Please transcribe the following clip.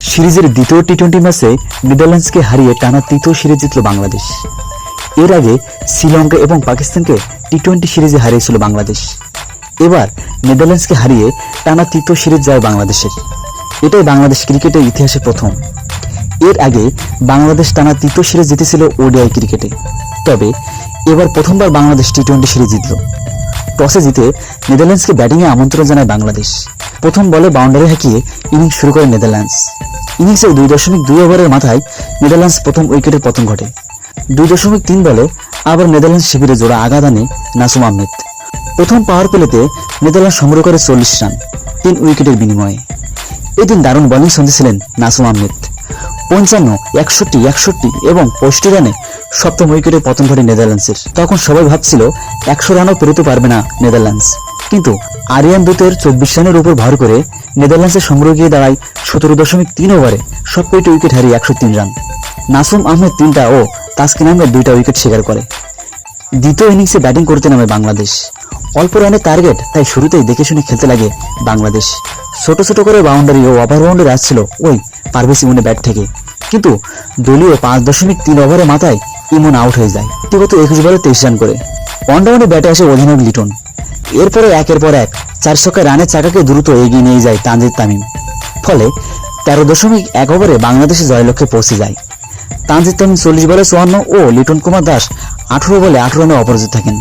সিরিজের দ্বিতীয় টি-20 ম্যাচে নেদারল্যান্ডসকে হারিয়ে টানা তৃতীয় সিরিজ জিতল বাংলাদেশ। এর আগে শ্রীলঙ্কা এবং পাকিস্তানকে টি-20 সিরিজে হারিয়েছিল বাংলাদেশ। এবার নেদারল্যান্ডসকে হারিয়ে টানা তৃতীয় সিরিজ জয় বাংলাদেশের। এটাই বাংলাদেশ ক্রিকেটের ইতিহাসে প্রথম। এর আগে বাংলাদেশ টানা তৃতীয় সিরিজ জিতেছিল ওডিআই ক্রিকেটে। তবে এবার প্রথমবার বাংলাদেশ টি-20 সিরিজ জিতল। টসে জিতে নেদারল্যান্ডসকে ব্যাটিংয়ে আমন্ত্রণ জানায় বাংলাদেশ। প্রথম বলে বাউন্ডারি হাঁকিয়ে ইনিংস শুরু করে নেদারল্যান্ডস। ইনিংসের 2.2 ওভারের মাথায় নেদারল্যান্ডস প্রথম উইকেটের পতন ঘটে। 2.3 বলে আবার নেদারল্যান্ডস শিবিরে জোড়া আঘাত আনে নাসুম আহমেদ। প্রথম পাওয়ার প্লেতে নেদারল্যান্ডস সংগ্রহ করে 40 রান 3 উইকেটের বিনিময়ে। এদিন দারুণ বোলিং সন্ধিছিলেন নাসুম আহমেদ। 55, 61, 61 এবং 65 রানে সপ্তম উইকেটের পতন ঘটে নেদারল্যান্ডসের। তখন সবাই ভাবছিল 100 রানও পেরোতে পারবে না নেদারল্যান্ডস, কিন্তু আরিয়ান দূতের 24 রানের উপর ভর করে নেদারল্যান্ডসের সংগ্রহ গিয়ে দাঁড়ায় 17.3 ওভারে সবকটি উইকেট হারিয়ে 103 রান। নাসুম আহমেদ 3টা ও তাসকিন আহমেদ 2টা উইকেট শিকার করে। দ্বিতীয় ইনিংসে ব্যাটিং করতে নামে বাংলাদেশ। অল্প রানের টার্গেট, তাই শুরুতেই দেখে শুনে খেলতে লাগে বাংলাদেশ। ছোট ছোট করে বাউন্ডারি ও ওভার বাউন্ডারি আসছিল ওই পারভেজ ইমনের ব্যাট থেকে, কিন্তু দলীয় 5.3 ওভারের মাথায় ইমন আউট হয়ে যায় ব্যক্তিগত 21 বলে 23 রান করে। ওয়ানডাউনে ব্যাটে আসে অধিনায়ক লিটন। এরপরে একের পর এক 4 ছক্কায় রানের চাকাকে দ্রুত এগিয়ে নিয়ে যায় তানজিদ তামিম। ফলে 13.1 ওভারে বাংলাদেশে জয়লক্ষ্যে পৌঁছে যায়। তানজিদ তামিম 40 বলে 54 ও লিটন কুমার দাস 18 বলে 18 রানে অপরাজিত থাকেন।